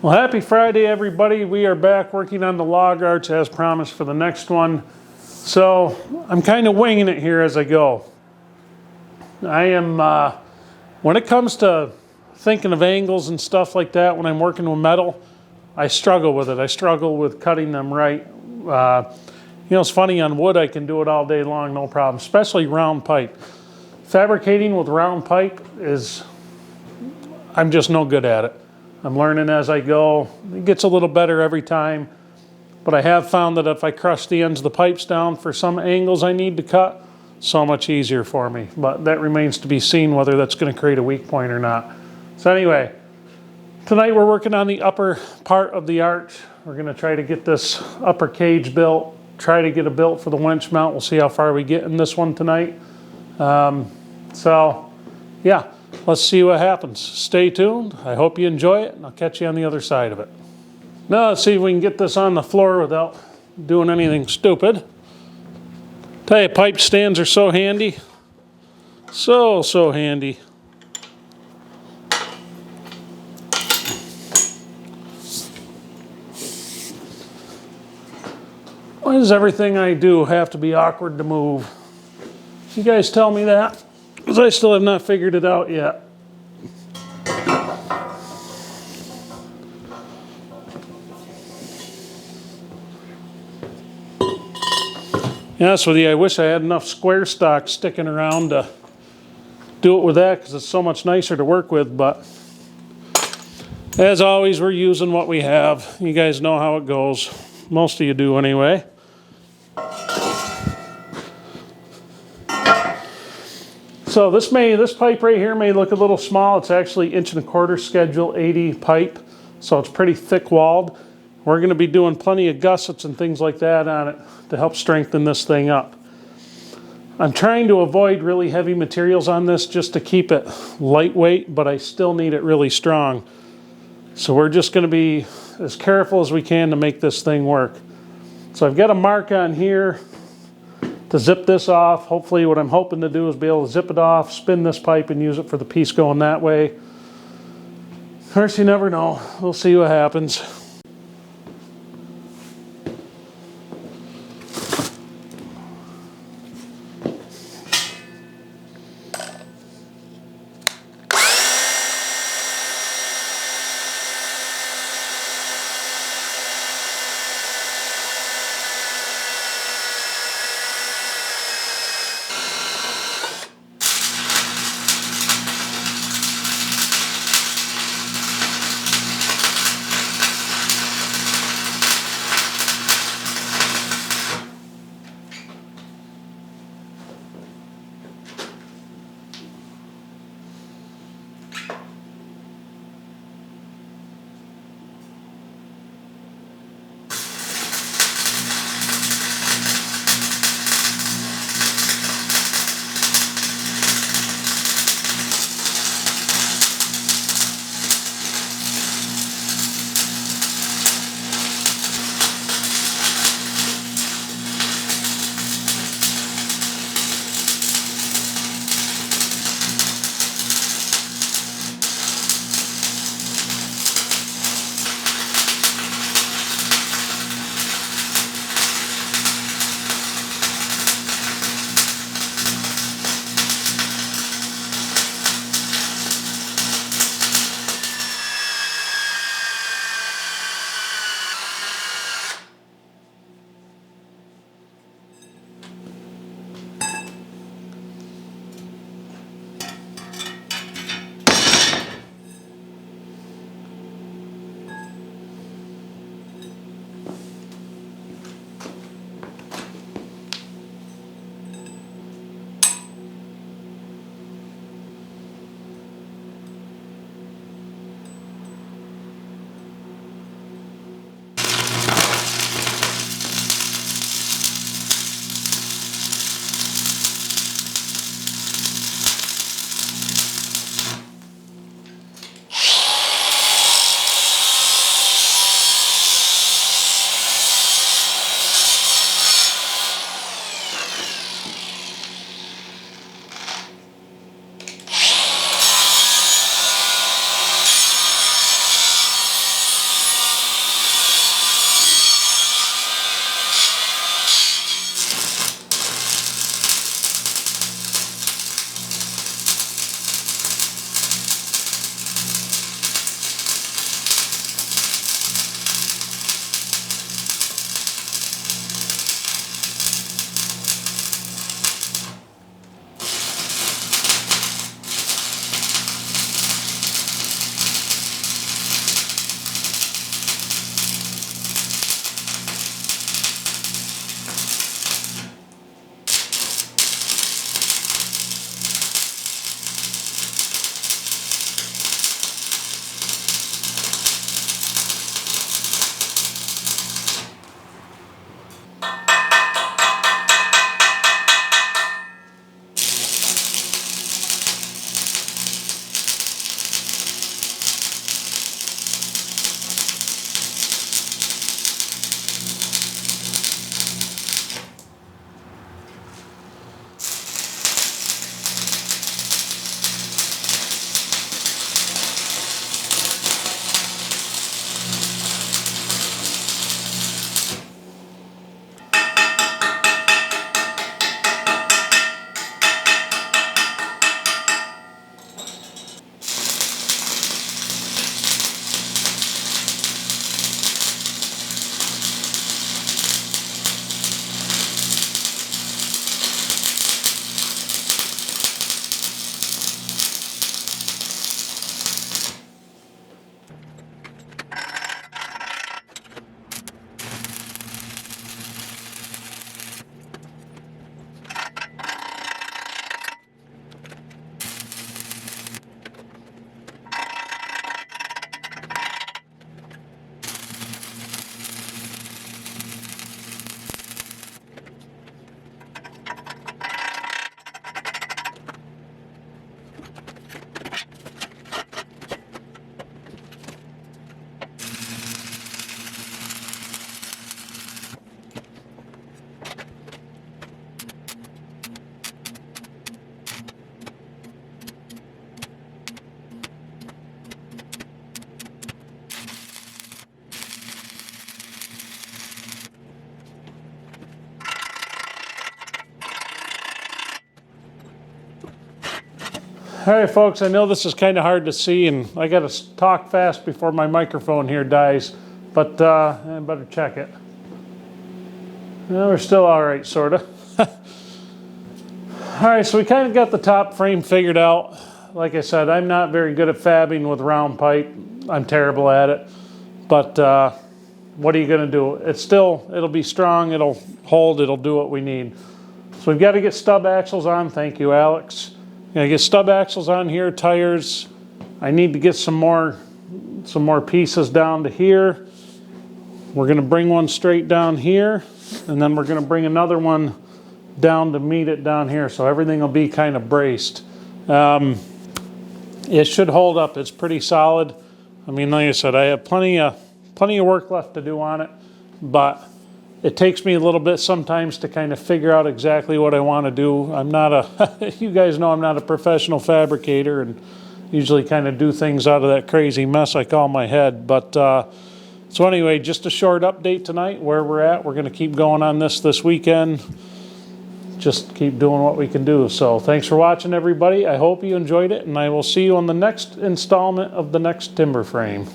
Well, happy Friday, everybody. We are back working on the log arch as promised for the next one. So I'm kind of winging it here as I go. I am, when it comes to thinking of angles and stuff like that, when I'm working with metal, I struggle with it. I struggle with cutting them right. It's funny, on wood I can do it all day long, no problem, especially round pipe. Fabricating with round pipe I'm just no good at it. I'm learning as I go. It gets a little better every time, but I have found that if I crush the ends of the pipes down for some angles I need to cut, so much easier for me. But that remains to be seen whether that's going to create a weak point or not. So anyway, tonight we're working on the upper part of the arch. We're going to try to get this upper cage built, try to get it built for the winch mount. We'll see how far we get in this one tonight. Yeah. Let's see what happens. Stay tuned. I hope you enjoy it, and I'll catch you on the other side of it. Now let's see if we can get this on the floor without doing anything stupid. Tell you, pipe stands are so handy. So handy. Why does everything I do have to be awkward to move? You guys tell me that, because I still have not figured it out yet. Yeah, honest with you, I wish I had enough square stock sticking around to do it with that, because it's so much nicer to work with, but as always, we're using what we have. You guys know how it goes. Most of you do anyway. So this pipe right here may look a little small. It's actually 1.25" schedule 80 pipe, so it's pretty thick walled. We're going to be doing plenty of gussets and things like that on it to help strengthen this thing up. I'm trying to avoid really heavy materials on this just to keep it lightweight, but I still need it really strong. So we're just going to be as careful as we can to make this thing work. So I've got a mark on here to zip this off. Hopefully what I'm hoping to do is be able to zip it off, spin this pipe, and use it for the piece going that way. Of course, you never know. We'll see what happens. All right, folks, I know this is kind of hard to see, and I got to talk fast before my microphone here dies, but I better check it. Well, we're still all right, sort of. All right, so we kind of got the top frame figured out. Like I said, I'm not very good at fabbing with round pipe. I'm terrible at it. But what are you going to do? It'll be strong, it'll hold, it'll do what we need. So we've got to get stub axles on. Thank you, Alex. Gotta get stub axles on here, tires. I need to get some more pieces down to here. We're going to bring one straight down here, and then we're going to bring another one down to meet it down here, so everything will be kind of braced. It should hold up. It's pretty solid. I mean, like I said, I have plenty of work left to do on it, but it takes me a little bit sometimes to kind of figure out exactly what I want to do. I'm not you guys know I'm not a professional fabricator, and usually kind of do things out of that crazy mess I call my head. But so anyway, just a short update tonight where we're at. We're going to keep going on this weekend. Just keep doing what we can do. So thanks for watching, everybody. I hope you enjoyed it, and I will see you on the next installment of the next timber frame.